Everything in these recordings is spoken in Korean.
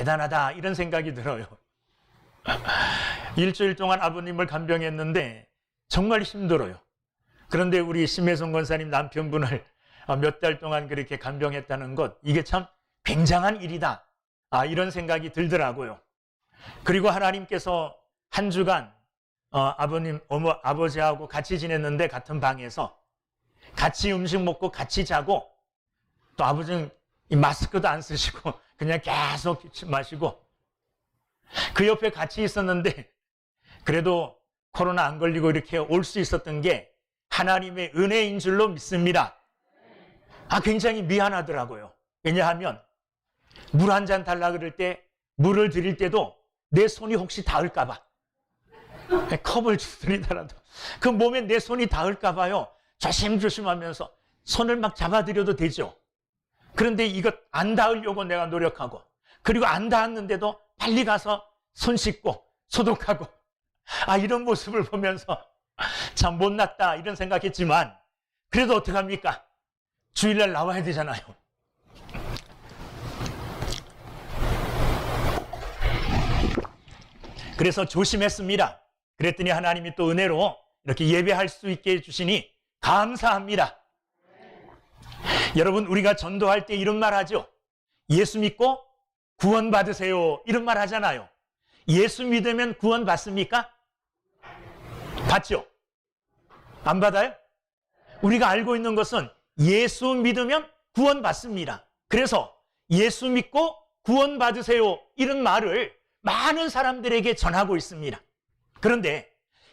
대단하다 이런 생각이 들어요. 일주일 동안 아버님을 간병했는데 정말 힘들어요. 그런데 우리 심혜성 권사님 남편분을 몇 달 동안 그렇게 간병했다는 것, 이게 참 굉장한 일이다, 이런 생각이 들더라고요. 그리고 하나님께서 한 주간 아버님, 아버지하고 같이 지냈는데 같은 방에서 같이 음식 먹고 같이 자고, 또 아버지는 마스크도 안 쓰시고 그냥 계속 마시고, 그 옆에 같이 있었는데 그래도 코로나 안 걸리고 이렇게 올 수 있었던 게 하나님의 은혜인 줄로 믿습니다. 굉장히 미안하더라고요. 왜냐하면 물 한 잔 달라 그럴 때, 물을 드릴 때도 내 손이 혹시 닿을까 봐, 컵을 드리더라도 그 몸에 내 손이 닿을까 봐요. 조심조심하면서 손을 막 잡아드려도 되죠. 그런데 이것 안 닿으려고 내가 노력하고, 그리고 안 닿았는데도 빨리 가서 손 씻고 소독하고, 이런 모습을 보면서 참 못났다 이런 생각했지만, 그래도 어떡합니까? 주일날 나와야 되잖아요. 그래서 조심했습니다. 그랬더니 하나님이 또 은혜로 이렇게 예배할 수 있게 해주시니 감사합니다. 여러분, 우리가 전도할 때 이런 말 하죠. 예수 믿고 구원 받으세요, 이런 말 하잖아요. 예수 믿으면 구원 받습니까? 받죠? 안 받아요? 우리가 알고 있는 것은 예수 믿으면 구원 받습니다. 그래서 예수 믿고 구원 받으세요, 이런 말을 많은 사람들에게 전하고 있습니다. 그런데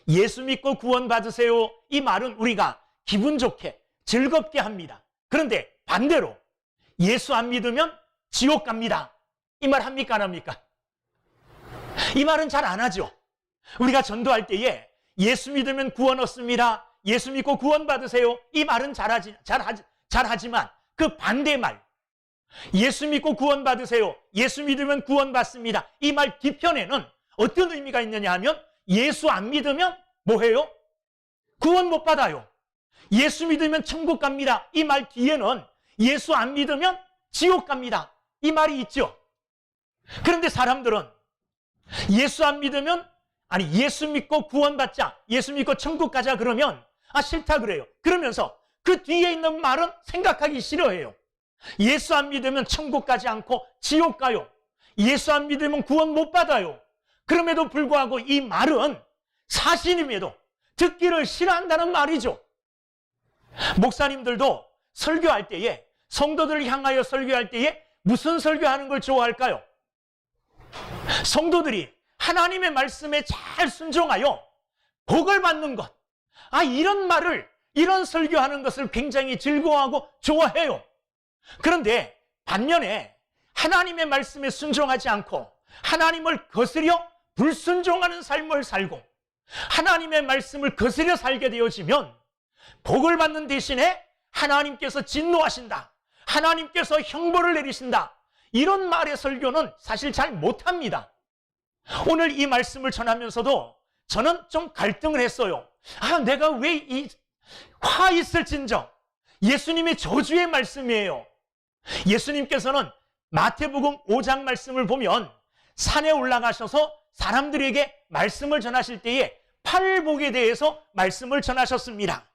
예수 믿고 구원 받으세요, 이 말은 우리가 기분 좋게 즐겁게 합니다. 그런데 반대로 예수 안 믿으면 지옥 갑니다, 이 말 합니까, 안 합니까? 이 말은 잘 안 하죠. 우리가 전도할 때에 예수 믿으면 구원 얻습니다, 예수 믿고 구원 받으세요, 이 말은 잘하지만 그 반대말, 예수 믿고 구원 받으세요, 예수 믿으면 구원 받습니다, 이 말 뒤편에는 어떤 의미가 있느냐 하면, 예수 안 믿으면 뭐해요? 구원 못 받아요. 예수 믿으면 천국 갑니다, 이 말 뒤에는 예수 안 믿으면 지옥 갑니다, 이 말이 있죠. 그런데 사람들은 예수 안 믿으면, 예수 믿고 구원 받자, 예수 믿고 천국 가자 그러면 싫다 그래요. 그러면서 그 뒤에 있는 말은 생각하기 싫어해요. 예수 안 믿으면 천국 가지 않고 지옥 가요. 예수 안 믿으면 구원 못 받아요. 그럼에도 불구하고 이 말은 사실임에도 듣기를 싫어한다는 말이죠. 목사님들도 설교할 때에, 성도들을 향하여 설교할 때에 무슨 설교하는 걸 좋아할까요? 성도들이 하나님의 말씀에 잘 순종하여 복을 받는 것, 이런 말을, 이런 설교하는 것을 굉장히 즐거워하고 좋아해요. 그런데 반면에 하나님의 말씀에 순종하지 않고 하나님을 거스려 불순종하는 삶을 살고 하나님의 말씀을 거스려 살게 되어지면 복을 받는 대신에 하나님께서 진노하신다, 하나님께서 형벌을 내리신다, 이런 말의 설교는 사실 잘 못합니다. 오늘 이 말씀을 전하면서도 저는 좀 갈등을 했어요. 내가 왜 이 화 있을진저, 예수님의 저주의 말씀이에요. 예수님께서는 마태복음 5장 말씀을 보면 산에 올라가셔서 사람들에게 말씀을 전하실 때에 팔복에 대해서 말씀을 전하셨습니다.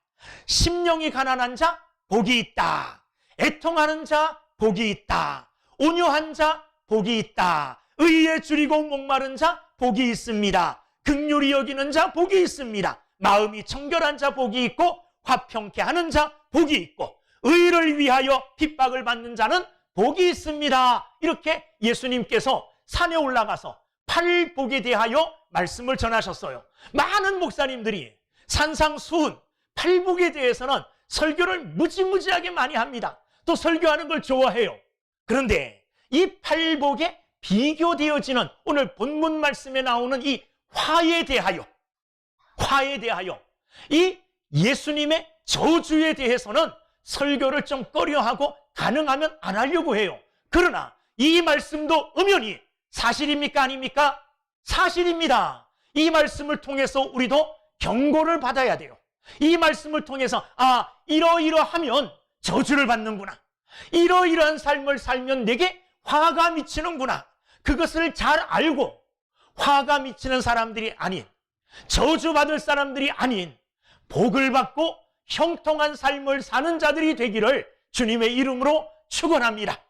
심령이 가난한 자 복이 있다, 애통하는 자 복이 있다, 온유한 자 복이 있다, 의에 줄이고 목마른 자 복이 있습니다, 긍휼히 여기는 자 복이 있습니다, 마음이 청결한 자 복이 있고 화평케 하는 자 복이 있고 의를 위하여 핍박을 받는 자는 복이 있습니다. 이렇게 예수님께서 산에 올라가서 팔복에 대하여 말씀을 전하셨어요. 많은 목사님들이 산상수훈 팔복에 대해서는 설교를 무지무지하게 많이 합니다. 또 설교하는 걸 좋아해요. 그런데 이 팔복에 비교되어지는 오늘 본문 말씀에 나오는 이 화에 대하여 이 예수님의 저주에 대해서는 설교를 좀 꺼려하고 가능하면 안 하려고 해요. 그러나 이 말씀도 엄연히 사실입니까, 아닙니까? 사실입니다. 이 말씀을 통해서 우리도 경고를 받아야 돼요. 이 말씀을 통해서 이러이러하면 저주를 받는구나, 이러이러한 삶을 살면 내게 화가 미치는구나, 그것을 잘 알고 화가 미치는 사람들이 아닌, 저주받을 사람들이 아닌 복을 받고 형통한 삶을 사는 자들이 되기를 주님의 이름으로 축원합니다.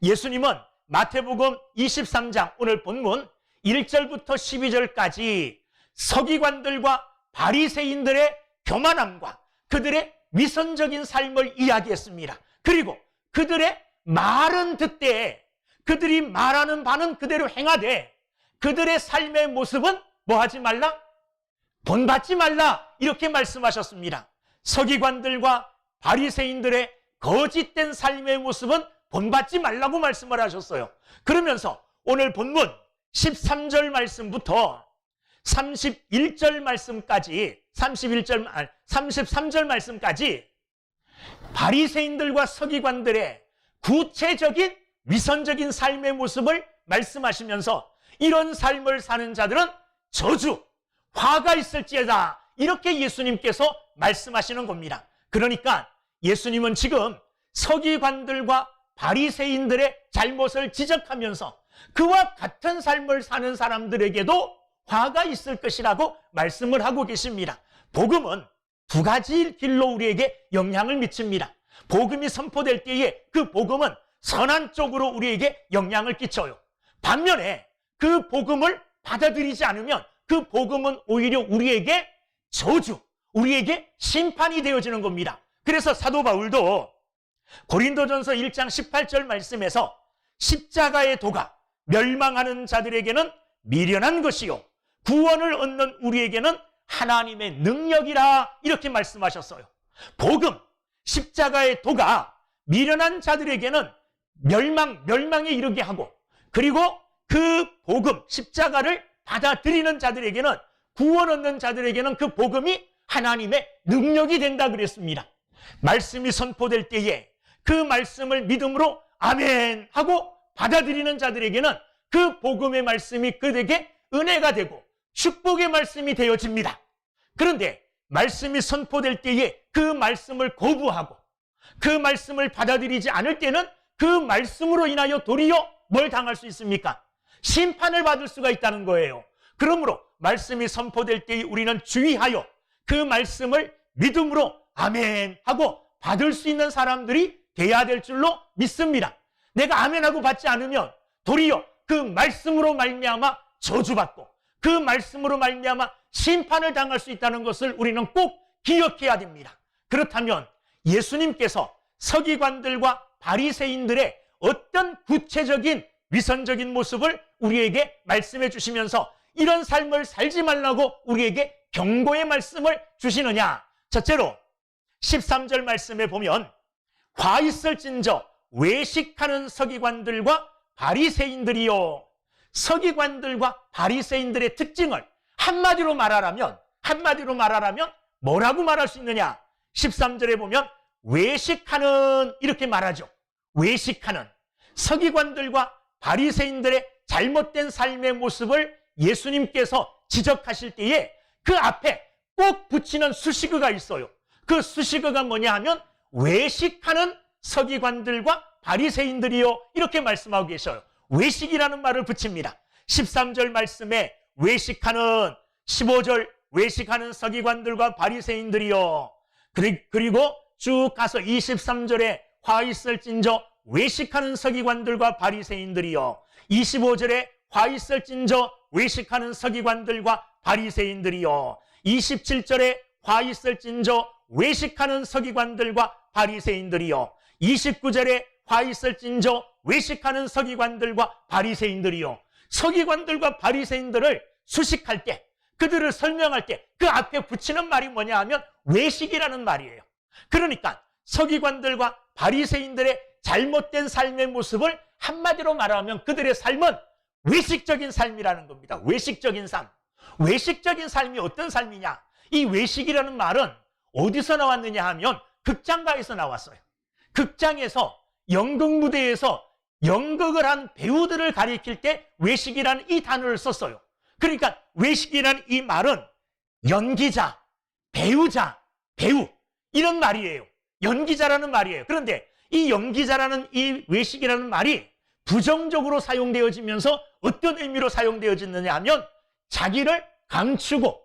예수님은 마태복음 23장 오늘 본문 1절부터 12절까지 서기관들과 바리새인들의 교만함과 그들의 위선적인 삶을 이야기했습니다. 그리고 그들의 말은 듣되 그들이 말하는 바는 그대로 행하되 그들의 삶의 모습은 뭐 하지 말라? 본받지 말라, 이렇게 말씀하셨습니다. 서기관들과 바리새인들의 거짓된 삶의 모습은 본받지 말라고 말씀을 하셨어요. 그러면서 오늘 본문 13절 말씀부터 31절 말씀까지 33절 말씀까지 바리새인들과 서기관들의 구체적인 위선적인 삶의 모습을 말씀하시면서 이런 삶을 사는 자들은 저주, 화가 있을지어다, 이렇게 예수님께서 말씀하시는 겁니다. 그러니까 예수님은 지금 서기관들과 바리새인들의 잘못을 지적하면서 그와 같은 삶을 사는 사람들에게도 화가 있을 것이라고 말씀을 하고 계십니다. 복음은 두 가지 길로 우리에게 영향을 미칩니다. 복음이 선포될 때에 그 복음은 선한 쪽으로 우리에게 영향을 끼쳐요. 반면에 그 복음을 받아들이지 않으면 그 복음은 오히려 우리에게 저주, 우리에게 심판이 되어지는 겁니다. 그래서 사도 바울도 고린도전서 1장 18절 말씀에서 십자가의 도가 멸망하는 자들에게는 미련한 것이요 구원을 얻는 우리에게는 하나님의 능력이라, 이렇게 말씀하셨어요. 복음, 십자가의 도가 미련한 자들에게는 멸망에 이르게 하고, 그리고 그 복음, 십자가를 받아들이는 자들에게는, 구원 얻는 자들에게는 그 복음이 하나님의 능력이 된다 그랬습니다. 말씀이 선포될 때에 그 말씀을 믿음으로 아멘 하고 받아들이는 자들에게는 그 복음의 말씀이 그들에게 은혜가 되고 축복의 말씀이 되어집니다. 그런데 말씀이 선포될 때에 그 말씀을 거부하고 그 말씀을 받아들이지 않을 때는 그 말씀으로 인하여 도리어 뭘 당할 수 있습니까? 심판을 받을 수가 있다는 거예요. 그러므로 말씀이 선포될 때에 우리는 주의하여 그 말씀을 믿음으로 아멘 하고 받을 수 있는 사람들이 돼야 될 줄로 믿습니다. 내가 아멘하고 받지 않으면 도리어 그 말씀으로 말미암아 저주받고 그 말씀으로 말미암아 심판을 당할 수 있다는 것을 우리는 꼭 기억해야 됩니다. 그렇다면 예수님께서 서기관들과 바리새인들의 어떤 구체적인 위선적인 모습을 우리에게 말씀해 주시면서 이런 삶을 살지 말라고 우리에게 경고의 말씀을 주시느냐? 첫째로 13절 말씀에 보면 화 있을진저 외식하는 서기관들과 바리새인들이요. 서기관들과 바리새인들의 특징을 한마디로 말하라면 뭐라고 말할 수 있느냐? 13절에 보면 외식하는, 이렇게 말하죠. 외식하는 서기관들과 바리새인들의 잘못된 삶의 모습을 예수님께서 지적하실 때에 그 앞에 꼭 붙이는 수식어가 있어요. 그 수식어가 뭐냐 하면 외식하는 서기관들과 바리새인들이요, 이렇게 말씀하고 계셔요. 외식이라는 말을 붙입니다. 13절 말씀에 외식하는, 15절 외식하는 서기관들과 바리새인들이요, 그리고 쭉 가서 23절에 화 있을진저 외식하는 서기관들과 바리새인들이요, 25절에 화 있을진저 외식하는 서기관들과 바리새인들이요, 27절에 화 있을진저 외식하는 서기관들과 바리새인들이요, 29절에 화 있을진저 외식하는 서기관들과 바리새인들이요. 서기관들과 바리새인들을 수식할 때, 그들을 설명할 때 그 앞에 붙이는 말이 뭐냐 하면 외식이라는 말이에요. 그러니까 서기관들과 바리새인들의 잘못된 삶의 모습을 한마디로 말하면 그들의 삶은 외식적인 삶이라는 겁니다. 외식적인 삶. 외식적인 삶이 어떤 삶이냐? 이 외식이라는 말은 어디서 나왔느냐 하면 극장가에서 나왔어요. 극장에서 연극 무대에서 연극을 한 배우들을 가리킬 때 외식이라는 이 단어를 썼어요. 그러니까 외식이라는 이 말은 연기자, 배우자, 배우, 이런 말이에요. 연기자라는 말이에요. 그런데 이 연기자라는 이 외식이라는 말이 부정적으로 사용되어지면서 어떤 의미로 사용되어지느냐 하면 자기를 감추고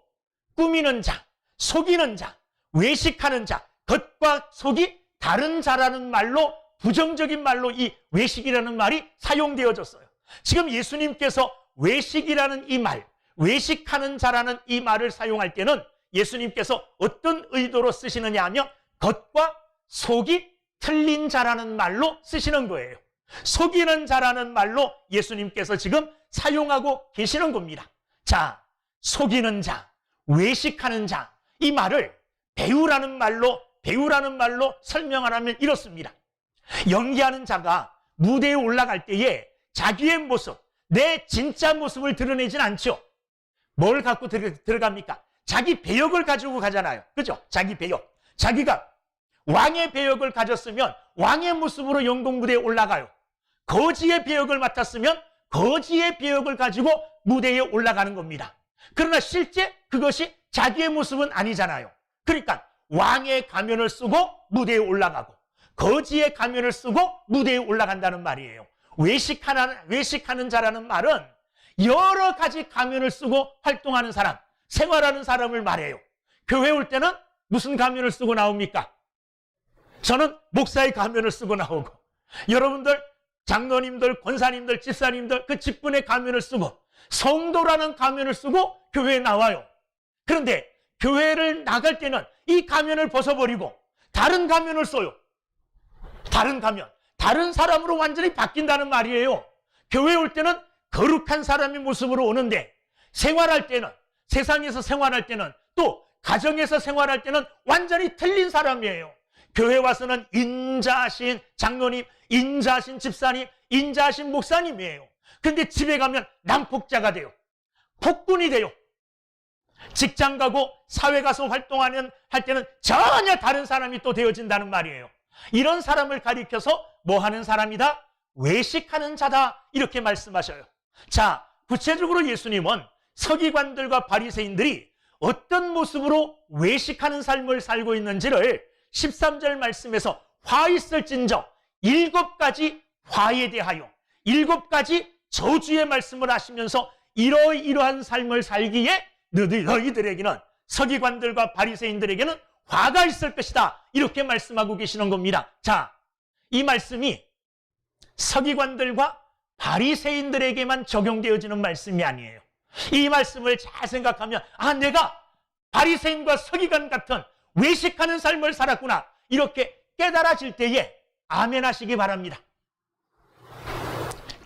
꾸미는 자, 속이는 자, 외식하는 자, 겉과 속이 다른 자라는 말로, 부정적인 말로 이 외식이라는 말이 사용되어졌어요. 지금 예수님께서 외식이라는 이 말, 외식하는 자라는 이 말을 사용할 때는 예수님께서 어떤 의도로 쓰시느냐 하면 겉과 속이 틀린 자라는 말로 쓰시는 거예요. 속이는 자라는 말로 예수님께서 지금 사용하고 계시는 겁니다. 자, 속이는 자, 외식하는 자, 이 말을 배우라는 말로 설명하라면 이렇습니다. 연기하는 자가 무대에 올라갈 때에 자기의 모습, 내 진짜 모습을 드러내진 않죠. 뭘 갖고 들어갑니까? 자기 배역을 가지고 가잖아요. 그죠? 자기 배역. 자기가 왕의 배역을 가졌으면 왕의 모습으로 영동 무대에 올라가요. 거지의 배역을 맡았으면 거지의 배역을 가지고 무대에 올라가는 겁니다. 그러나 실제 그것이 자기의 모습은 아니잖아요. 그러니까 왕의 가면을 쓰고 무대에 올라가고 거지의 가면을 쓰고 무대에 올라간다는 말이에요. 외식하는 자라는 말은 여러 가지 가면을 쓰고 활동하는 사람, 생활하는 사람을 말해요. 교회 올 때는 무슨 가면을 쓰고 나옵니까? 저는 목사의 가면을 쓰고 나오고, 여러분들 장로님들, 권사님들, 집사님들 그 직분의 가면을 쓰고 성도라는 가면을 쓰고 교회에 나와요. 그런데 교회를 나갈 때는 이 가면을 벗어버리고 다른 가면을 써요. 다른 가면, 다른 사람으로 완전히 바뀐다는 말이에요. 교회에 올 때는 거룩한 사람의 모습으로 오는데 생활할 때는, 세상에서 생활할 때는, 또 가정에서 생활할 때는 완전히 틀린 사람이에요. 교회 와서는 인자하신 장로님, 인자하신 집사님, 인자하신 목사님이에요. 근데 집에 가면 난폭자가 돼요. 폭군이 돼요. 직장 가고 사회 가서 할 때는 전혀 다른 사람이 또 되어진다는 말이에요. 이런 사람을 가리켜서 뭐 하는 사람이다? 외식하는 자다, 이렇게 말씀하셔요. 자, 구체적으로 예수님은 서기관들과 바리새인들이 어떤 모습으로 외식하는 삶을 살고 있는지를 13절 말씀에서 화 있을진저 7가지 화에 대하여 7가지 저주의 말씀을 하시면서 이러이러한 삶을 살기에 너희들에게는, 서기관들과 바리새인들에게는 화가 있을 것이다, 이렇게 말씀하고 계시는 겁니다. 자, 이 말씀이 서기관들과 바리새인들에게만 적용되어지는 말씀이 아니에요. 이 말씀을 잘 생각하면, 아, 내가 바리새인과 서기관 같은 외식하는 삶을 살았구나, 이렇게 깨달아질 때에 아멘 하시기 바랍니다.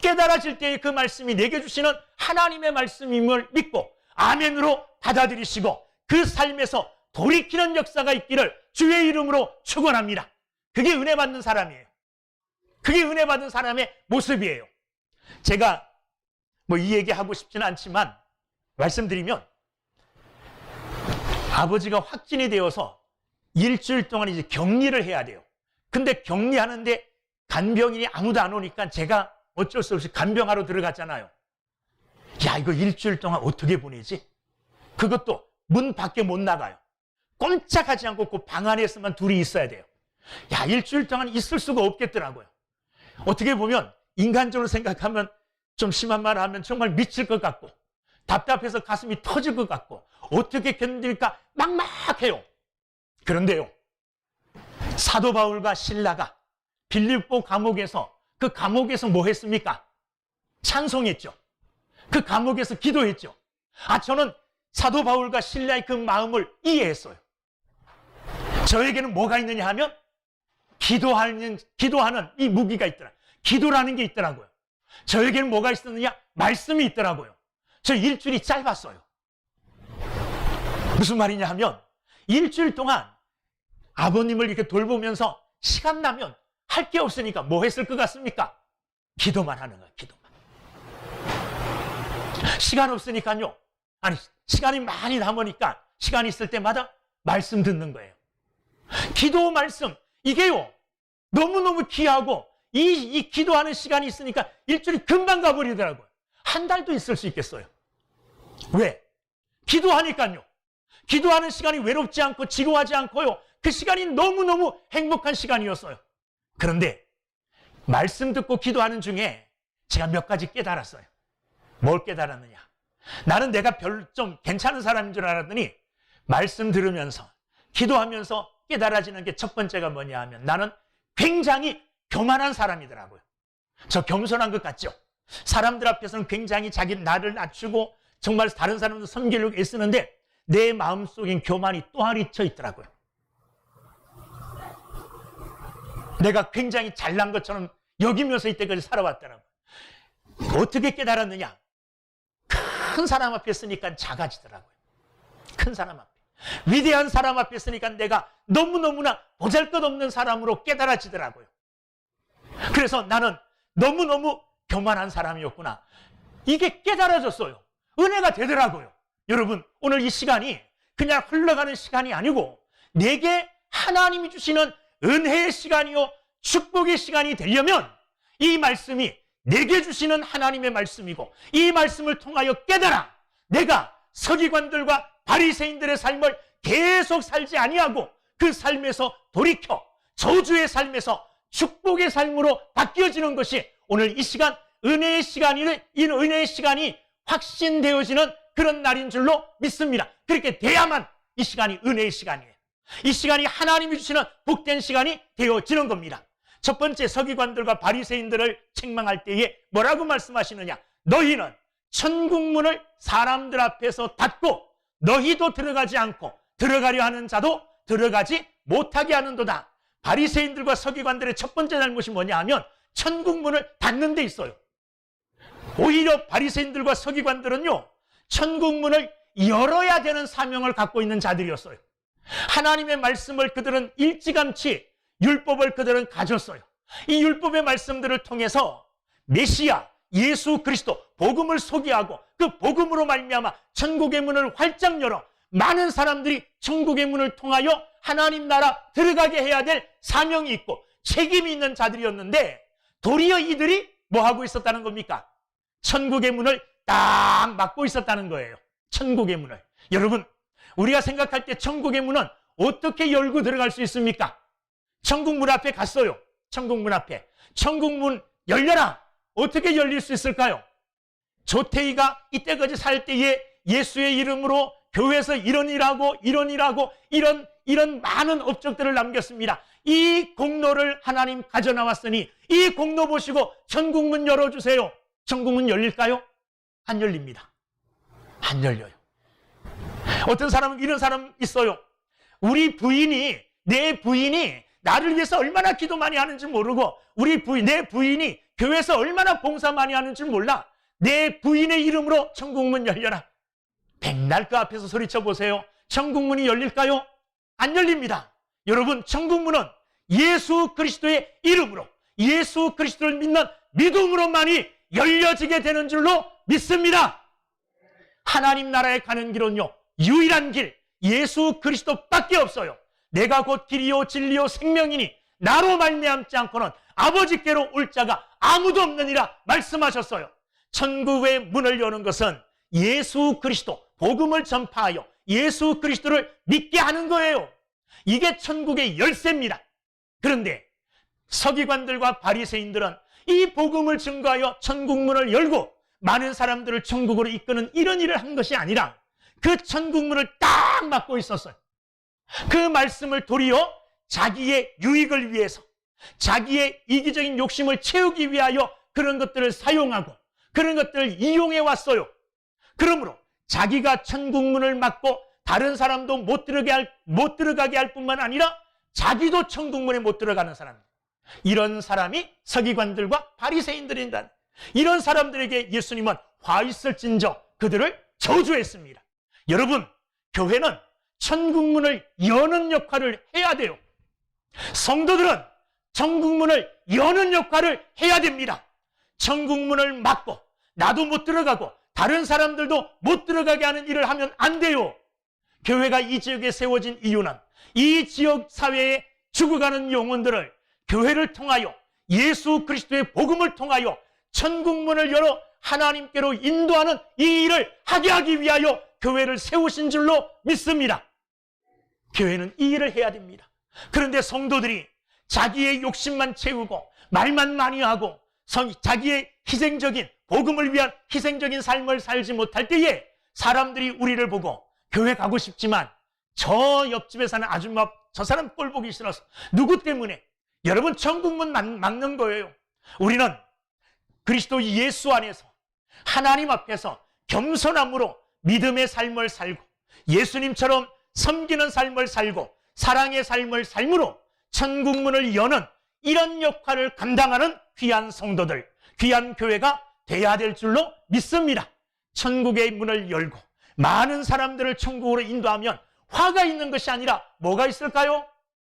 깨달아질 때에 그 말씀이 내게 주시는 하나님의 말씀임을 믿고 아멘으로 받아들이시고 그 삶에서 돌이키는 역사가 있기를 주의 이름으로 축원합니다. 그게 은혜 받는 사람이에요. 그게 은혜 받은 사람의 모습이에요. 제가 뭐 이 얘기 하고 싶지는 않지만 말씀드리면, 아버지가 확진이 되어서 일주일 동안 이제 격리를 해야 돼요. 근데 격리하는데 간병인이 아무도 안 오니까 제가 어쩔 수 없이 간병하러 들어갔잖아요. 야, 이거 일주일 동안 어떻게 보내지? 그것도 문 밖에 못 나가요. 꼼짝하지 않고 그 방 안에서만 둘이 있어야 돼요. 야, 일주일 동안 있을 수가 없겠더라고요. 어떻게 보면 인간적으로 생각하면, 좀 심한 말을 하면 정말 미칠 것 같고 답답해서 가슴이 터질 것 같고 어떻게 견딜까 막막해요. 그런데요, 사도 바울과 실라가 빌립보 감옥에서, 그 감옥에서 뭐 했습니까? 찬송했죠. 그 감옥에서 기도했죠. 아, 저는 사도 바울과 실라의 그 마음을 이해했어요. 저에게는 뭐가 있느냐 하면 기도하는 이 무기가 있더라. 기도라는 게 있더라고요. 저에게는 뭐가 있었느냐? 말씀이 있더라고요. 저 일주일이 짧았어요. 무슨 말이냐 하면, 일주일 동안 아버님을 이렇게 돌보면서 시간 나면 할 게 없으니까 뭐 했을 것 같습니까? 기도만 하는 거예요. 기도만. 시간 없으니까요, 아니, 시간이 많이 남으니까 시간 있을 때마다 말씀 듣는 거예요. 기도 말씀, 이게요 너무너무 귀하고, 이 기도하는 시간이 있으니까 일주일이 금방 가버리더라고요. 한 달도 있을 수 있겠어요. 왜? 기도하니까요. 기도하는 시간이 외롭지 않고 지루하지 않고요, 그 시간이 너무너무 행복한 시간이었어요. 그런데 말씀 듣고 기도하는 중에 제가 몇 가지 깨달았어요. 뭘 깨달았느냐? 나는 내가 좀 괜찮은 사람인 줄 알았더니 말씀 들으면서 기도하면서 깨달아지는 게 첫 번째가 뭐냐 하면 나는 굉장히 교만한 사람이더라고요. 저 겸손한 것 같죠? 사람들 앞에서는 굉장히 나를 낮추고 정말 다른 사람들 섬기려고 애쓰는데 내 마음속엔 교만이 또아리 쳐 있더라고요. 내가 굉장히 잘난 것처럼 여기면서 이때까지 살아왔더라고요. 어떻게 깨달았느냐? 큰 사람 앞에 쓰니까 작아지더라고요. 큰 사람 앞에. 위대한 사람 앞에 쓰니까 내가 너무너무나 보잘것없는 사람으로 깨달아지더라고요. 그래서 나는 너무너무 교만한 사람이었구나. 이게 깨달아졌어요. 은혜가 되더라고요. 여러분, 오늘 이 시간이 그냥 흘러가는 시간이 아니고 내게 하나님이 주시는 은혜의 시간이요 축복의 시간이 되려면 이 말씀이 내게 주시는 하나님의 말씀이고 이 말씀을 통하여 깨달아 내가 서기관들과 바리새인들의 삶을 계속 살지 아니하고 그 삶에서 돌이켜 저주의 삶에서 축복의 삶으로 바뀌어지는 것이 오늘 이 시간 은혜의 시간이 확신되어지는 그런 날인 줄로 믿습니다. 그렇게 돼야만 이 시간이 은혜의 시간이에요. 이 시간이 하나님이 주시는 복된 시간이 되어지는 겁니다. 첫 번째, 서기관들과 바리새인들을 책망할 때에 뭐라고 말씀하시느냐? 너희는 천국문을 사람들 앞에서 닫고 너희도 들어가지 않고 들어가려 하는 자도 들어가지 못하게 하는도다. 바리새인들과 서기관들의 첫 번째 잘못이 뭐냐 하면 천국문을 닫는 데 있어요. 오히려 바리새인들과 서기관들은요, 천국문을 열어야 되는 사명을 갖고 있는 자들이었어요. 하나님의 말씀을 그들은 일찌감치 율법을 그들은 가졌어요. 이 율법의 말씀들을 통해서 메시아 예수 그리스도 복음을 소개하고 그 복음으로 말미암아 천국의 문을 활짝 열어 많은 사람들이 천국의 문을 통하여 하나님 나라 들어가게 해야 될 사명이 있고 책임이 있는 자들이었는데 도리어 이들이 뭐 하고 있었다는 겁니까? 천국의 문을 딱 막고 있었다는 거예요. 천국의 문을. 여러분, 우리가 생각할 때 천국의 문은 어떻게 열고 들어갈 수 있습니까? 천국 문 앞에 갔어요. 천국 문 앞에. 천국 문 열려라. 어떻게 열릴 수 있을까요? 조태희가 이때까지 살 때에 예수의 이름으로 교회에서 이런 일하고 이런 많은 업적들을 남겼습니다. 이 공로를 하나님 가져나왔으니 이 공로 보시고 천국 문 열어주세요. 천국 문 열릴까요? 안 열립니다. 안 열려요. 어떤 사람은 이런 사람 있어요. 내 부인이 나를 위해서 얼마나 기도 많이 하는지 모르고 내 부인이 교회에서 얼마나 봉사 많이 하는지 몰라. 내 부인의 이름으로 천국문 열려라. 백날 그 앞에서 소리쳐 보세요. 천국문이 열릴까요? 안 열립니다. 여러분, 천국문은 예수 그리스도의 이름으로 예수 그리스도를 믿는 믿음으로만이 열려지게 되는 줄로 믿습니다. 하나님 나라에 가는 길은요, 유일한 길 예수 그리스도밖에 없어요. 내가 곧 길이요 진리요 생명이니 나로 말미암지 않고는 아버지께로 올 자가 아무도 없느니라 말씀하셨어요. 천국의 문을 여는 것은 예수 그리스도 복음을 전파하여 예수 그리스도를 믿게 하는 거예요. 이게 천국의 열쇠입니다. 그런데 서기관들과 바리새인들은 이 복음을 증거하여 천국 문을 열고 많은 사람들을 천국으로 이끄는 이런 일을 한 것이 아니라 그 천국 문을 딱 막고 있었어요. 그 말씀을 도리어 자기의 유익을 위해서 자기의 이기적인 욕심을 채우기 위하여 그런 것들을 사용하고 그런 것들을 이용해 왔어요. 그러므로 자기가 천국 문을 막고 다른 사람도 못 들어가게 할 뿐만 아니라 자기도 천국 문에 못 들어가는 사람, 이런 사람이 서기관들과 바리새인들인다. 이런 사람들에게 예수님은 화 있을진저 그들을 저주했습니다. 여러분, 교회는 천국 문을 여는 역할을 해야 돼요. 성도들은 천국 문을 여는 역할을 해야 됩니다. 천국 문을 막고 나도 못 들어가고 다른 사람들도 못 들어가게 하는 일을 하면 안 돼요. 교회가 이 지역에 세워진 이유는 이 지역 사회에 죽어가는 영혼들을 교회를 통하여 예수 그리스도의 복음을 통하여 천국 문을 열어 하나님께로 인도하는 이 일을 하게 하기 위하여 교회를 세우신 줄로 믿습니다. 교회는 이 일을 해야 됩니다. 그런데 성도들이 자기의 욕심만 채우고 말만 많이 하고 자기의 희생적인, 복음을 위한 희생적인 삶을 살지 못할 때에 사람들이 우리를 보고 교회 가고 싶지만 저 옆집에 사는 아줌마, 저 사람 꼴 보기 싫어서. 누구 때문에? 여러분, 천국문 막는 거예요. 우리는 그리스도 예수 안에서 하나님 앞에서 겸손함으로 믿음의 삶을 살고 예수님처럼 섬기는 삶을 살고 사랑의 삶을 삶으로 천국문을 여는 이런 역할을 감당하는 귀한 성도들, 귀한 교회가 돼야 될 줄로 믿습니다. 천국의 문을 열고 많은 사람들을 천국으로 인도하면 화가 있는 것이 아니라 뭐가 있을까요?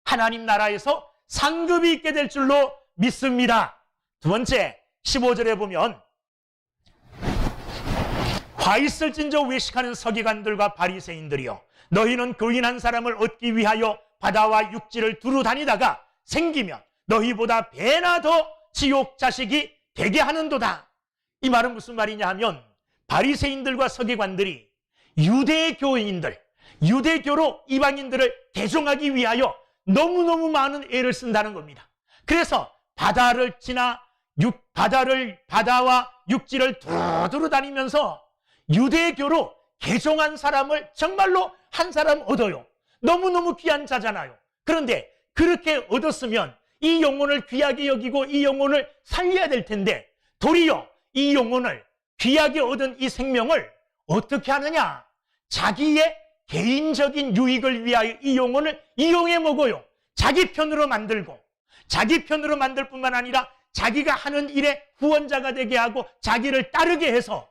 하나님 나라에서 상급이 있게 될 줄로 믿습니다. 두 번째, 15절에 보면 화 있을진저 외식하는 서기관들과 바리새인들이여, 너희는 교인 한 사람을 얻기 위하여 바다와 육지를 두루 다니다가 생기면 너희보다 배나 더 지옥 자식이 되게 하는도다. 이 말은 무슨 말이냐 하면 바리새인들과 서기관들이 유대교인들, 유대교로 이방인들을 대종하기 위하여 너무너무 많은 애를 쓴다는 겁니다. 그래서 바다를 지나 바다와 육지를 두루두루 다니면서 유대교로 개종한 사람을 정말로 한 사람 얻어요. 너무너무 귀한 자잖아요. 그런데 그렇게 얻었으면 이 영혼을 귀하게 여기고 이 영혼을 살려야 될 텐데 도리어 이 영혼을 귀하게 얻은 이 생명을 어떻게 하느냐? 자기의 개인적인 유익을 위하여 이 영혼을 이용해 먹어요. 자기 편으로 만들고, 자기 편으로 만들 뿐만 아니라 자기가 하는 일의 후원자가 되게 하고 자기를 따르게 해서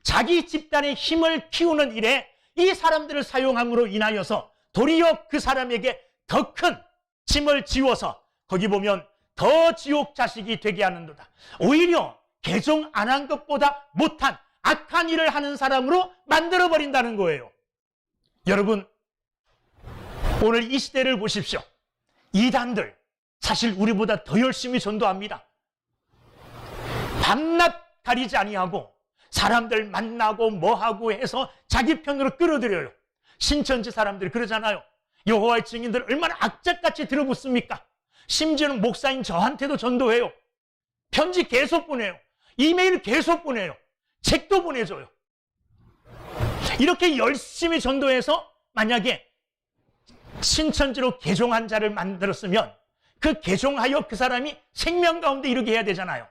자기 집단의 힘을 키우는 일에 이 사람들을 사용함으로 인하여서 도리어 그 사람에게 더 큰 짐을 지워서 거기 보면 더 지옥 자식이 되게 하는도다. 오히려 개종 안 한 것보다 못한 악한 일을 하는 사람으로 만들어버린다는 거예요. 여러분, 오늘 이 시대를 보십시오. 이단들 사실 우리보다 더 열심히 전도합니다. 밤낮 가리지 아니하고 사람들 만나고 뭐하고 해서 자기 편으로 끌어들여요. 신천지 사람들이 그러잖아요. 여호와의 증인들 얼마나 악착같이 들어붙습니까? 심지어는 목사인 저한테도 전도해요. 편지 계속 보내요. 이메일 계속 보내요. 책도 보내줘요. 이렇게 열심히 전도해서 만약에 신천지로 개종한 자를 만들었으면 그 개종하여 그 사람이 생명 가운데 이르게 해야 되잖아요.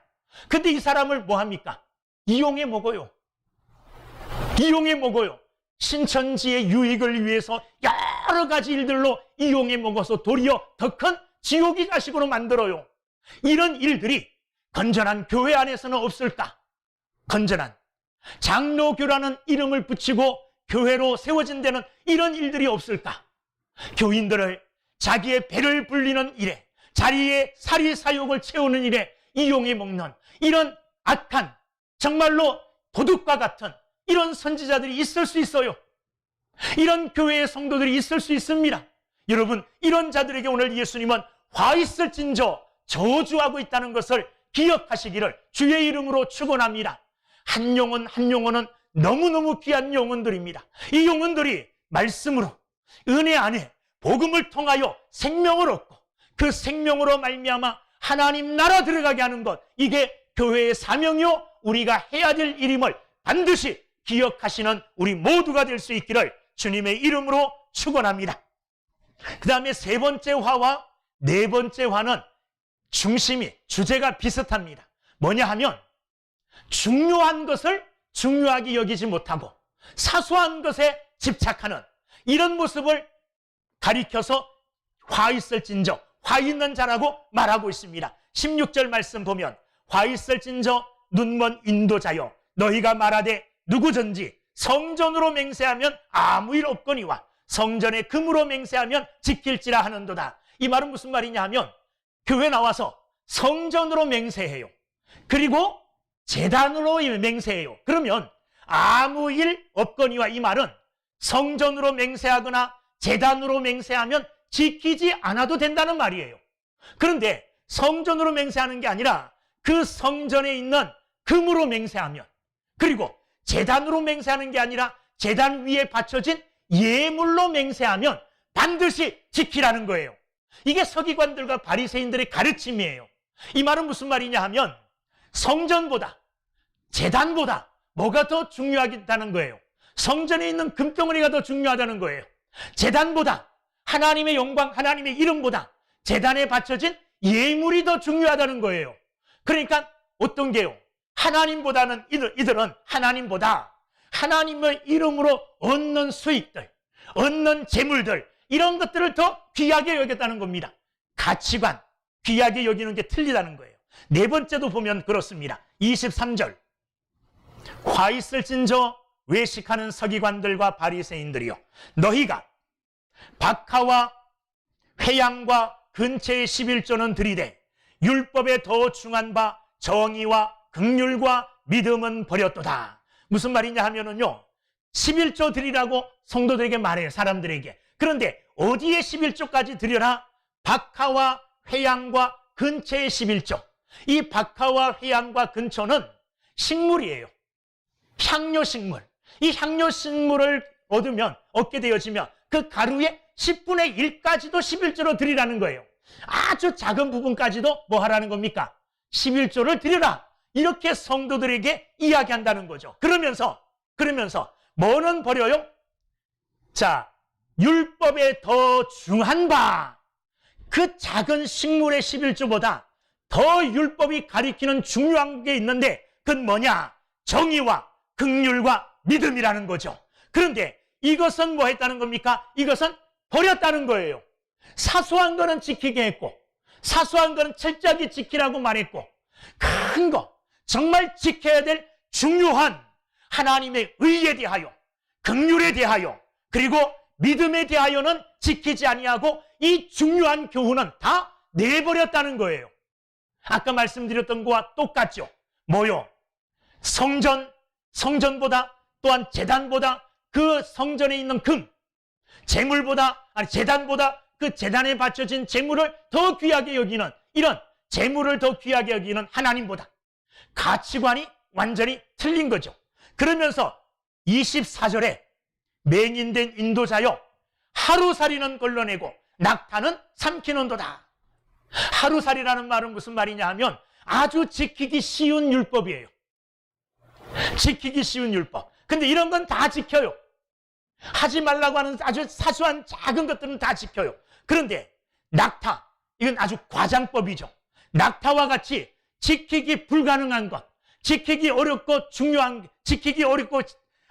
근데 이 사람을 뭐 합니까? 이용해 먹어요. 이용해 먹어요. 신천지의 유익을 위해서 여러 가지 일들로 이용해 먹어서 도리어 더 큰 지옥의 자식으로 만들어요. 이런 일들이 건전한 교회 안에서는 없을까? 건전한 장로교라는 이름을 붙이고 교회로 세워진 데는 이런 일들이 없을까? 교인들을 자기의 배를 불리는 일에, 자리에 사리사욕을 채우는 일에 이용해 먹는 이런 악한, 정말로 도둑과 같은 이런 선지자들이 있을 수 있어요. 이런 교회의 성도들이 있을 수 있습니다. 여러분, 이런 자들에게 오늘 예수님은 화 있을진저 저주하고 있다는 것을 기억하시기를 주의 이름으로 축원합니다. 한 영혼 한 영혼은 너무너무 귀한 영혼들입니다. 이 영혼들이 말씀으로, 은혜 안에 복음을 통하여 생명을 얻고 그 생명으로 말미암아 하나님 나라 들어가게 하는 것, 이게 교회의 사명이요 우리가 해야 될 일임을 반드시 기억하시는 우리 모두가 될 수 있기를 주님의 이름으로 축원합니다. 그 다음에 세 번째 화와 네 번째 화는 중심이, 주제가 비슷합니다. 뭐냐 하면 중요한 것을 중요하게 여기지 못하고 사소한 것에 집착하는 이런 모습을 가리켜서 화 있을진저, 화 있는 자라고 말하고 있습니다. 16절 말씀 보면 화 있을진저 눈먼 인도자여, 너희가 말하되 누구든지 성전으로 맹세하면 아무 일 없거니와 성전의 금으로 맹세하면 지킬지라 하는도다. 이 말은 무슨 말이냐 하면 교회 나와서 성전으로 맹세해요. 그리고 제단으로 맹세해요. 그러면 아무 일 없거니와, 이 말은 성전으로 맹세하거나 제단으로 맹세하면 지키지 않아도 된다는 말이에요. 그런데 성전으로 맹세하는 게 아니라 그 성전에 있는 금으로 맹세하면, 그리고 제단으로 맹세하는 게 아니라 제단 위에 받쳐진 예물로 맹세하면 반드시 지키라는 거예요. 이게 서기관들과 바리새인들의 가르침이에요. 이 말은 무슨 말이냐 하면 성전보다 제단보다 뭐가 더 중요하다는 거예요. 성전에 있는 금덩어리가 더 중요하다는 거예요. 제단보다 하나님의 영광, 하나님의 이름보다 제단에 바쳐진 예물이 더 중요하다는 거예요. 그러니까 어떤 게요? 하나님보다는 이들은 하나님보다 하나님의 이름으로 얻는 수익들, 얻는 재물들, 이런 것들을 더 귀하게 여겼다는 겁니다. 가치관, 귀하게 여기는 게 틀리다는 거예요. 네 번째도 보면 그렇습니다. 23절. 화 있을진저 외식하는 서기관들과 바리새인들이요, 너희가 박하와 회양과 근처의 11조는 들이되 율법에 더 중한 바 정의와 긍휼과 믿음은 버렸도다. 무슨 말이냐 하면은요, 11조 드리라고 성도들에게 말해요, 사람들에게. 그런데 어디에 11조까지 드려라? 박하와 회양과 근처의 11조. 이 박하와 회양과 근처는 식물이에요. 향료식물. 이 향료식물을 얻게 되어지면 그 가루의 10분의 1까지도 11조로 드리라는 거예요. 아주 작은 부분까지도 뭐 하라는 겁니까? 11조를 드려라. 이렇게 성도들에게 이야기한다는 거죠. 그러면서 뭐는 버려요? 자, 율법에 더 중한 바, 그 작은 식물의 11조보다 더 율법이 가리키는 중요한 게 있는데 그건 뭐냐? 정의와 긍휼과 믿음이라는 거죠. 그런데 이것은 뭐 했다는 겁니까? 이것은 버렸다는 거예요. 사소한 거는 지키게 했고, 사소한 거는 철저하게 지키라고 말했고, 큰 거, 정말 지켜야 될 중요한 하나님의 의에 대하여, 긍휼에 대하여, 그리고 믿음에 대하여는 지키지 아니하고 이 중요한 교훈은 다 내버렸다는 거예요. 아까 말씀드렸던 거와 똑같죠. 뭐요? 성전보다, 또한 제단보다, 그 성전에 있는 제단보다 그 제단에 바쳐진 제물을 더 귀하게 여기는, 이런 제물을 더 귀하게 여기는 하나님보다 가치관이 완전히 틀린 거죠. 그러면서 24절에 맹인된 인도자여 하루살이는 걸러내고 낙타는 삼키는도다. 하루살이라는 말은 무슨 말이냐 하면 아주 지키기 쉬운 율법이에요. 지키기 쉬운 율법. 근데 이런 건 다 지켜요. 하지 말라고 하는 아주 사소한 작은 것들은 다 지켜요. 그런데 낙타, 이건 아주 과장법이죠. 낙타와 같이 지키기 불가능한 것, 지키기 어렵고 지키기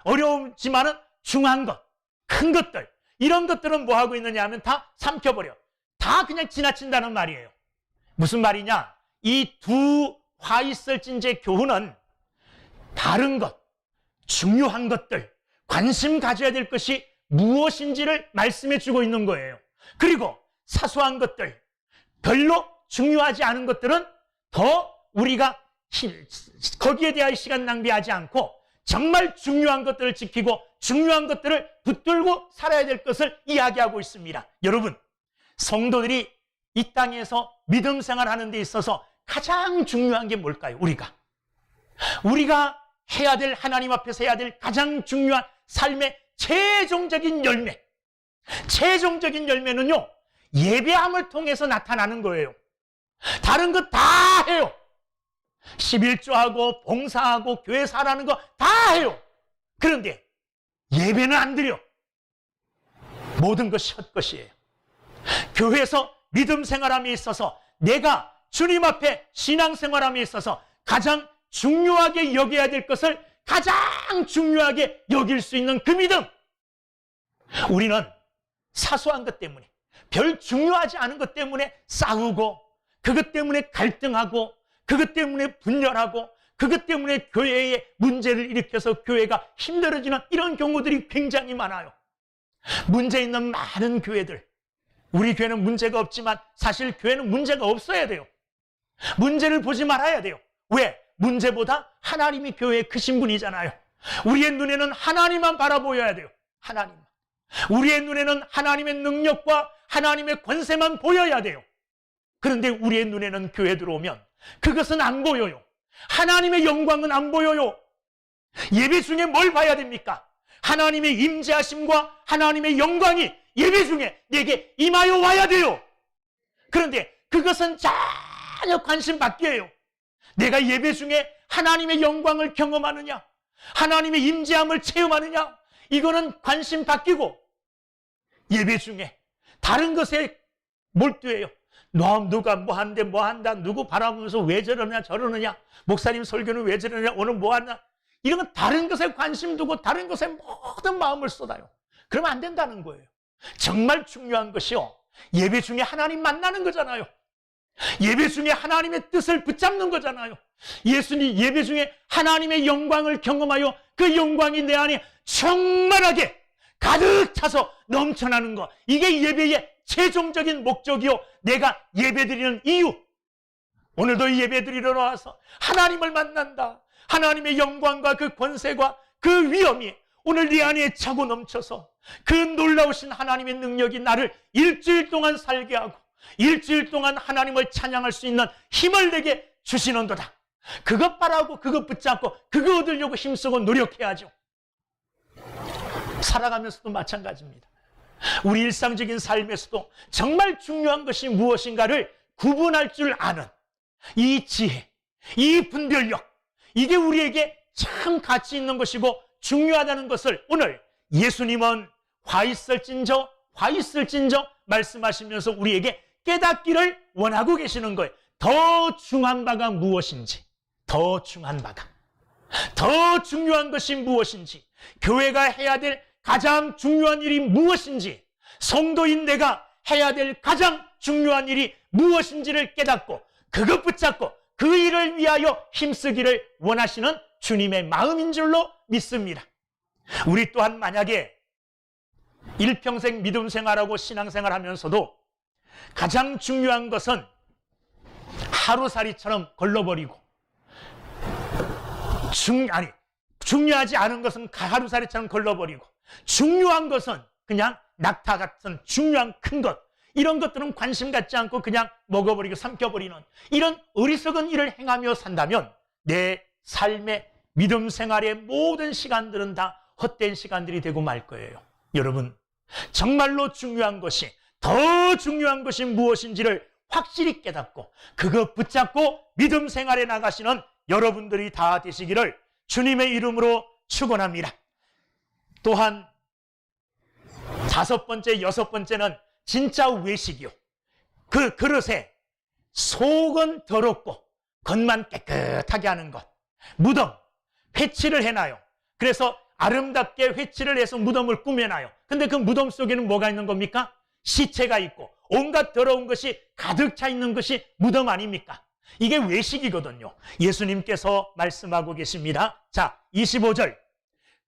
어렵지만은 중요한 것, 큰 것들, 이런 것들은 뭐 하고 있느냐 하면 다 삼켜버려. 다 그냥 지나친다는 말이에요. 무슨 말이냐? 이 두 화이설진제 교훈은 다른 것, 중요한 것들, 관심 가져야 될 것이 무엇인지를 말씀해 주고 있는 거예요. 그리고 사소한 것들, 별로 중요하지 않은 것들은 더 우리가 거기에 대한 시간 낭비하지 않고 정말 중요한 것들을 지키고 중요한 것들을 붙들고 살아야 될 것을 이야기하고 있습니다. 여러분, 성도들이 이 땅에서 믿음 생활하는 데 있어서 가장 중요한 게 뭘까요? 우리가 해야 될, 하나님 앞에서 해야 될 가장 중요한 삶의 최종적인 열매는요, 예배함을 통해서 나타나는 거예요. 다른 거 다 해요. 11조하고 봉사하고 교회 사라는 거 다 해요. 그런데 예배는 안 드려. 모든 것이 헛것이에요. 교회에서 믿음 생활함에 있어서, 내가 주님 앞에 신앙 생활함에 있어서 가장 중요하게 여겨야 될 것을 가장 중요하게 여길 수 있는 그 믿음, 우리는 사소한 것 때문에, 별 중요하지 않은 것 때문에 싸우고, 그것 때문에 갈등하고, 그것 때문에 분열하고, 그것 때문에 교회에 문제를 일으켜서 교회가 힘들어지는 이런 경우들이 굉장히 많아요. 문제 있는 많은 교회들, 우리 교회는 문제가 없지만 사실 교회는 문제가 없어야 돼요. 문제를 보지 말아야 돼요. 왜? 문제보다 하나님이 교회에 크신 분이잖아요. 우리의 눈에는 하나님만 바라보여야 돼요. 하나님만. 우리의 눈에는 하나님의 능력과 하나님의 권세만 보여야 돼요. 그런데 우리의 눈에는 교회 들어오면 그것은 안 보여요. 하나님의 영광은 안 보여요. 예배 중에 뭘 봐야 됩니까? 하나님의 임재하심과 하나님의 영광이 예배 중에 내게 임하여 와야 돼요. 그런데 그것은 전혀 관심 밖이에요. 내가 예배 중에 하나님의 영광을 경험하느냐, 하나님의 임재함을 체험하느냐, 이거는 관심 바뀌고, 예배 중에 다른 것에 몰두해요. 누가 뭐 하는데 뭐 한다, 누구 바라보면서 왜 저러냐 저러느냐, 목사님 설교는 왜 저러냐, 오늘 뭐 하냐, 이런 건 다른 것에 관심 두고 다른 것에 모든 마음을 쏟아요. 그러면 안 된다는 거예요. 정말 중요한 것이요, 예배 중에 하나님 만나는 거잖아요. 예배 중에 하나님의 뜻을 붙잡는 거잖아요. 예수님 예배 중에 하나님의 영광을 경험하여 그 영광이 내 안에 충만하게 가득 차서 넘쳐나는 것, 이게 예배의 최종적인 목적이요, 내가 예배드리는 이유. 오늘도 예배드리러 나와서 하나님을 만난다. 하나님의 영광과 그 권세과 그 위엄이 오늘 네 안에 차고 넘쳐서 그 놀라우신 하나님의 능력이 나를 일주일 동안 살게 하고 일주일 동안 하나님을 찬양할 수 있는 힘을 내게 주시는도다. 그것 바라고 그것 붙잡고 그거 얻으려고 힘쓰고 노력해야죠. 살아가면서도 마찬가지입니다. 우리 일상적인 삶에서도 정말 중요한 것이 무엇인가를 구분할 줄 아는 이 지혜, 이 분별력, 이게 우리에게 참 가치 있는 것이고 중요하다는 것을 오늘 예수님은 화 있을진저 말씀하시면서 우리에게 깨닫기를 원하고 계시는 거예요. 더 중요한 바가 무엇인지, 더 중요한 것이 무엇인지, 교회가 해야 될 가장 중요한 일이 무엇인지, 성도인 내가 해야 될 가장 중요한 일이 무엇인지를 깨닫고 그것 붙잡고 그 일을 위하여 힘쓰기를 원하시는 주님의 마음인 줄로 믿습니다. 우리 또한 만약에 일평생 믿음 생활하고 신앙생활 하면서도 가장 중요한 것은 하루살이처럼 걸러버리고 중요하지 않은 것은 하루살이처럼 걸러버리고 중요한 것은 그냥 낙타 같은 중요한 큰 것, 이런 것들은 관심 갖지 않고 그냥 먹어버리고 삼켜버리는 이런 어리석은 일을 행하며 산다면 내 삶의 믿음 생활의 모든 시간들은 다 헛된 시간들이 되고 말 거예요. 여러분, 정말로 중요한 것이, 더 중요한 것이 무엇인지를 확실히 깨닫고 그거 붙잡고 믿음 생활에 나가시는 여러분들이 다 되시기를 주님의 이름으로 축원합니다. 또한 5번째, 6번째는 진짜 외식이요. 그 그릇에 속은 더럽고 겉만 깨끗하게 하는 것. 무덤, 회치를 해놔요. 그래서 아름답게 회치를 해서 무덤을 꾸며놔요. 근데 그 무덤 속에는 뭐가 있는 겁니까? 시체가 있고 온갖 더러운 것이 가득 차 있는 것이 무덤 아닙니까? 이게 외식이거든요. 예수님께서 말씀하고 계십니다. 자, 25절.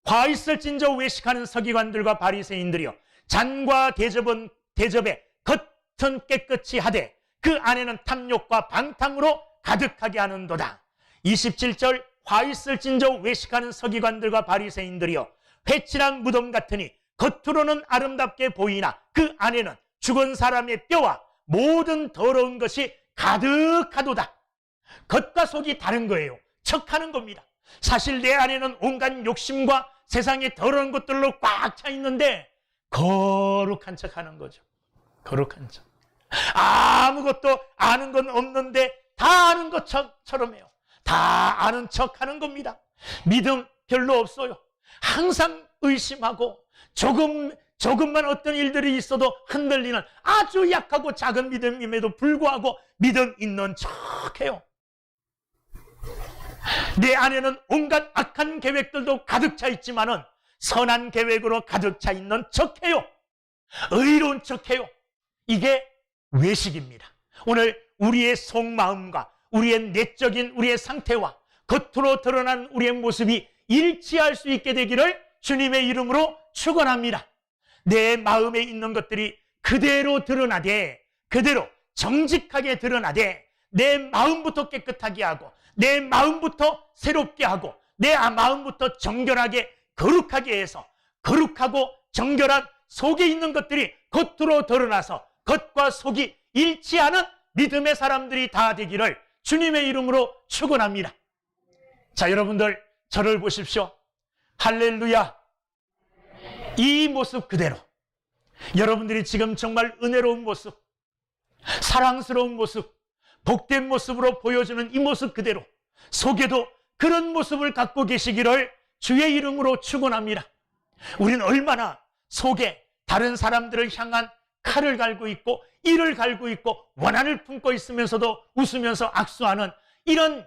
화 있을진저 외식하는 서기관들과 바리새인들이여, 잔과 대접에 겉은 깨끗이 하되 그 안에는 탐욕과 방탕으로 가득하게 하는도다. 27절. 화 있을진저 외식하는 서기관들과 바리새인들이여, 회칠한 무덤 같으니 겉으로는 아름답게 보이나 그 안에는 죽은 사람의 뼈와 모든 더러운 것이 가득하도다. 겉과 속이 다른 거예요. 척하는 겁니다. 사실 내 안에는 온갖 욕심과 세상의 더러운 것들로 꽉 차 있는데 거룩한 척하는 거죠. 거룩한 척. 아무것도 아는 건 없는데 다 아는 것처럼 해요. 다 아는 척하는 겁니다. 믿음 별로 없어요. 항상 의심하고 조금만 어떤 일들이 있어도 흔들리는 아주 약하고 작은 믿음임에도 불구하고 믿음 있는 척해요. 내 안에는 온갖 악한 계획들도 가득 차 있지만은 선한 계획으로 가득 차 있는 척해요. 의로운 척해요. 이게 외식입니다. 오늘 우리의 속마음과 우리의 내적인 우리의 상태와 겉으로 드러난 우리의 모습이 일치할 수 있게 되기를 주님의 이름으로 축원합니다. 내 마음에 있는 것들이 그대로 드러나되, 그대로 정직하게 드러나되, 내 마음부터 깨끗하게 하고 내 마음부터 새롭게 하고 내 마음부터 정결하게 거룩하게 해서 거룩하고 정결한 속에 있는 것들이 겉으로 드러나서 겉과 속이 일치하는 믿음의 사람들이 다 되기를 주님의 이름으로 축원합니다. 자, 여러분들 저를 보십시오. 할렐루야. 이 모습 그대로 여러분들이 지금 정말 은혜로운 모습, 사랑스러운 모습, 복된 모습으로 보여주는 이 모습 그대로 속에도 그런 모습을 갖고 계시기를 주의 이름으로 축원합니다. 우리는 얼마나 속에 다른 사람들을 향한 칼을 갈고 있고 이를 갈고 있고 원한을 품고 있으면서도 웃으면서 악수하는 이런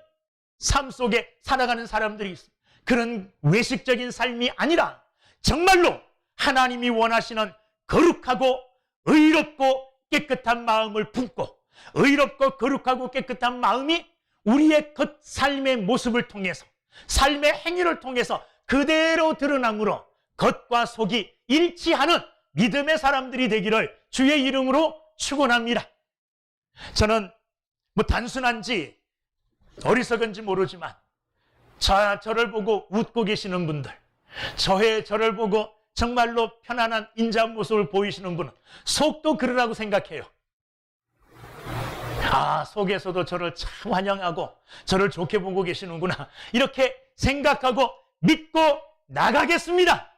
삶 속에 살아가는 사람들이 있습니다. 그런 외식적인 삶이 아니라 정말로 하나님이 원하시는 거룩하고 의롭고 깨끗한 마음을 품고 의롭고 거룩하고 깨끗한 마음이 우리의 겉 삶의 모습을 통해서 삶의 행위를 통해서 그대로 드러나므로 겉과 속이 일치하는 믿음의 사람들이 되기를 주의 이름으로 축원합니다. 저는 단순한지 어리석은지 모르지만 저를 보고 웃고 계시는 분들, 저를 보고 정말로 편안한 인자한 모습을 보이시는 분은 속도 그러라고 생각해요. 속에서도 저를 참 환영하고 저를 좋게 보고 계시는구나, 이렇게 생각하고 믿고 나가겠습니다.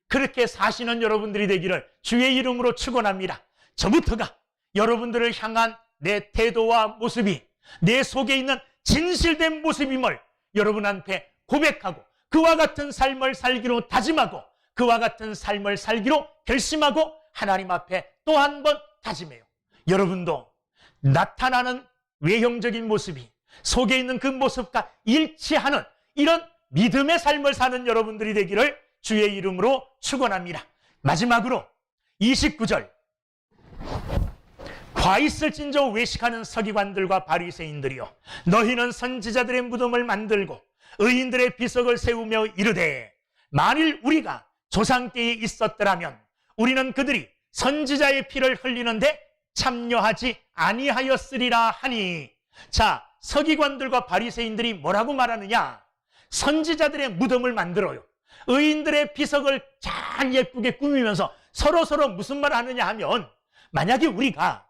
그렇게 사시는 여러분들이 되기를 주의 이름으로 축원합니다. 저부터가 여러분들을 향한 내 태도와 모습이 내 속에 있는 진실된 모습임을 여러분한테 고백하고 그와 같은 삶을 살기로 다짐하고 그와 같은 삶을 살기로 결심하고 하나님 앞에 또 한 번 다짐해요. 여러분도 나타나는 외형적인 모습이 속에 있는 그 모습과 일치하는 이런 믿음의 삶을 사는 여러분들이 되기를 주의 이름으로 축원합니다. 마지막으로 29절, 화 있을진저 외식하는 서기관들과 바리새인들이여, 너희는 선지자들의 무덤을 만들고 의인들의 비석을 세우며 이르되 만일 우리가 조상 때에 있었더라면 우리는 그들이 선지자의 피를 흘리는데 참여하지 아니하였으리라 하니. 자, 서기관들과 바리새인들이 뭐라고 말하느냐? 선지자들의 무덤을 만들어요. 의인들의 비석을 잘 예쁘게 꾸미면서 서로 무슨 말을 하느냐 하면, 만약에 우리가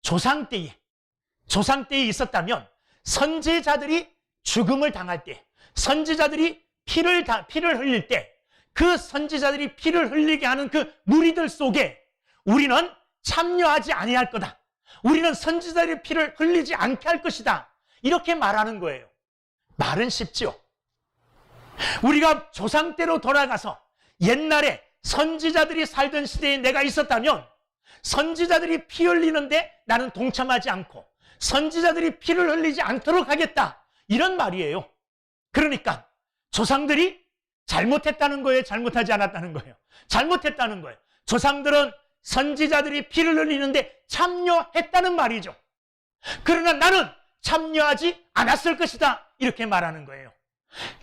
조상 때에 있었다면 선지자들이 죽음을 당할 때, 선지자들이 피를 흘릴 때, 그 선지자들이 피를 흘리게 하는 그 무리들 속에 우리는 참여하지 아니할 거다. 우리는 선지자들의 피를 흘리지 않게 할 것이다. 이렇게 말하는 거예요. 말은 쉽죠. 우리가 조상 때로 돌아가서 옛날에 선지자들이 살던 시대에 내가 있었다면 선지자들이 피 흘리는데 나는 동참하지 않고 선지자들이 피를 흘리지 않도록 하겠다, 이런 말이에요. 그러니까 조상들이 잘못했다는 거예요? 잘못하지 않았다는 거예요? 잘못했다는 거예요. 조상들은 선지자들이 피를 흘리는데 참여했다는 말이죠. 그러나 나는 참여하지 않았을 것이다, 이렇게 말하는 거예요.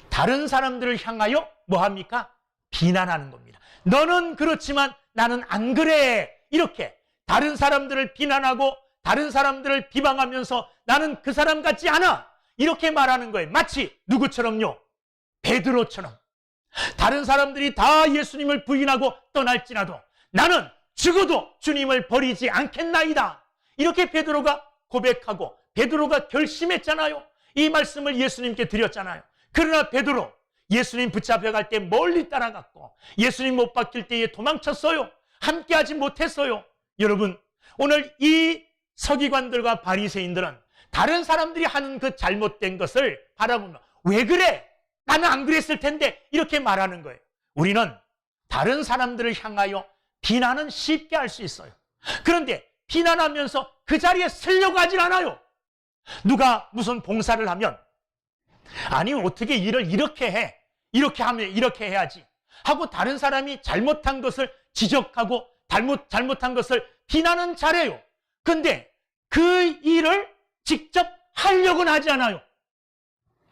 다른 사람들을 향하여 뭐합니까? 비난하는 겁니다. 너는 그렇지만 나는 안 그래, 이렇게 다른 사람들을 비난하고 다른 사람들을 비방하면서 나는 그 사람 같지 않아, 이렇게 말하는 거예요. 마치 누구처럼요? 베드로처럼. 다른 사람들이 다 예수님을 부인하고 떠날지라도 나는 죽어도 주님을 버리지 않겠나이다, 이렇게 베드로가 고백하고 베드로가 결심했잖아요. 이 말씀을 예수님께 드렸잖아요. 그러나 베드로 예수님 붙잡혀갈 때 멀리 따라갔고 예수님 못 박힐 때에 도망쳤어요. 함께하지 못했어요. 여러분, 오늘 이 서기관들과 바리새인들은 다른 사람들이 하는 그 잘못된 것을 바라보며 왜 그래? 나는 안 그랬을 텐데, 이렇게 말하는 거예요. 우리는 다른 사람들을 향하여 비난은 쉽게 할 수 있어요. 그런데 비난하면서 그 자리에 서려고 하질 않아요. 누가 무슨 봉사를 하면 아니 어떻게 일을 이렇게 해, 이렇게 하면 이렇게 해야지 하고 다른 사람이 잘못한 것을 지적하고 잘못한 것을 비난은 잘해요. 근데 그 일을 직접 하려고는 하지 않아요.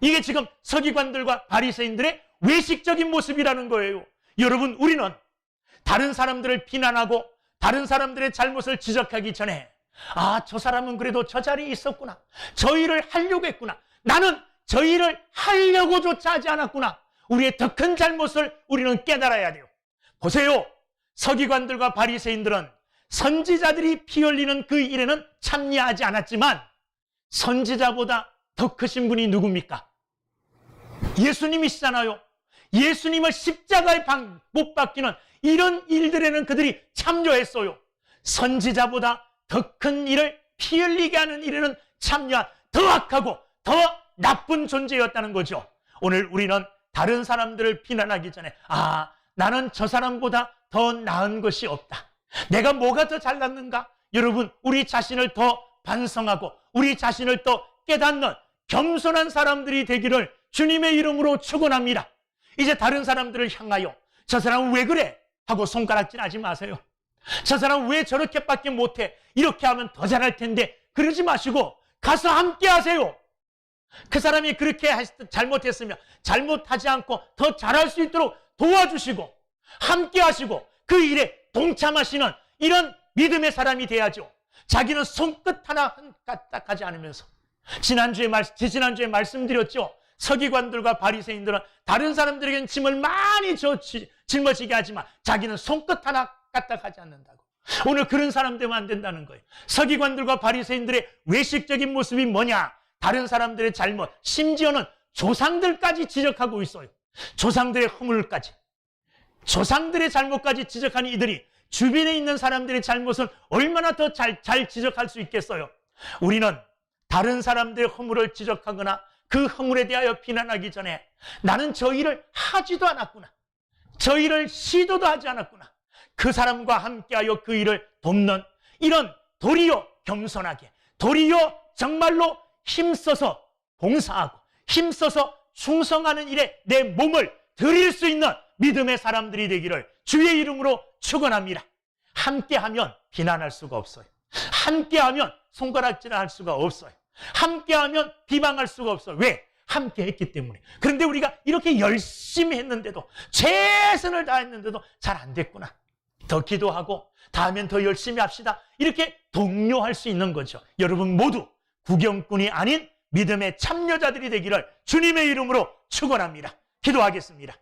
이게 지금 서기관들과 바리새인들의 외식적인 모습이라는 거예요. 여러분, 우리는 다른 사람들을 비난하고 다른 사람들의 잘못을 지적하기 전에 저 사람은 그래도 저 자리에 있었구나, 저 일을 하려고 했구나, 나는 저 일을 하려고조차 하지 않았구나, 우리의 더 큰 잘못을 우리는 깨달아야 돼요. 보세요, 서기관들과 바리새인들은 선지자들이 피 흘리는 그 일에는 참여하지 않았지만 선지자보다 더 크신 분이 누굽니까? 예수님이시잖아요. 예수님을 십자가에 못 박히는 이런 일들에는 그들이 참여했어요. 선지자보다 더 큰 일을, 피 흘리게 하는 일에는 참여한 더 악하고 더 나쁜 존재였다는 거죠. 오늘 우리는 다른 사람들을 비난하기 전에 나는 저 사람보다 더 나은 것이 없다. 내가 뭐가 더 잘났는가? 여러분, 우리 자신을 더 반성하고 우리 자신을 더 깨닫는 겸손한 사람들이 되기를 주님의 이름으로 축원합니다. 이제 다른 사람들을 향하여 저 사람은 왜 그래? 하고 손가락질하지 마세요. 저 사람은 왜 저렇게밖에 못해? 이렇게 하면 더 잘할 텐데 그러지 마시고 가서 함께 하세요. 그 사람이 그렇게 잘못했으면 잘못하지 않고 더 잘할 수 있도록 도와주시고 함께 하시고 그 일에 동참하시는 이런 믿음의 사람이 돼야죠. 자기는 손끝 하나 까딱하지 않으면서 지난주에 말씀드렸죠. 서기관들과 바리새인들은 다른 사람들에게는 짐을 많이 짊어지게 하지만 자기는 손끝 하나 까딱하지 않는다고. 오늘 그런 사람 되면 안 된다는 거예요. 서기관들과 바리새인들의 외식적인 모습이 뭐냐? 다른 사람들의 잘못, 심지어는 조상들까지 지적하고 있어요. 조상들의 허물까지, 조상들의 잘못까지 지적하는 이들이 주변에 있는 사람들의 잘못은 얼마나 더 잘 지적할 수 있겠어요? 우리는 다른 사람들의 허물을 지적하거나 그 허물에 대하여 비난하기 전에 나는 저 일을 하지도 않았구나, 저 일을 시도도 하지 않았구나, 그 사람과 함께하여 그 일을 돕는 이런 도리어 겸손하게, 도리어 정말로 힘써서 봉사하고 힘써서 충성하는 일에 내 몸을 드릴 수 있는 믿음의 사람들이 되기를 주의 이름으로 축원합니다. 함께하면 비난할 수가 없어요. 함께하면 손가락질할 수가 없어요. 함께하면 비방할 수가 없어요. 왜? 함께했기 때문에. 그런데 우리가 이렇게 열심히 했는데도, 최선을 다했는데도 잘 안 됐구나, 더 기도하고 다음엔 더 열심히 합시다, 이렇게 독려할 수 있는 거죠. 여러분 모두 구경꾼이 아닌 믿음의 참여자들이 되기를 주님의 이름으로 축원합니다. 기도하겠습니다.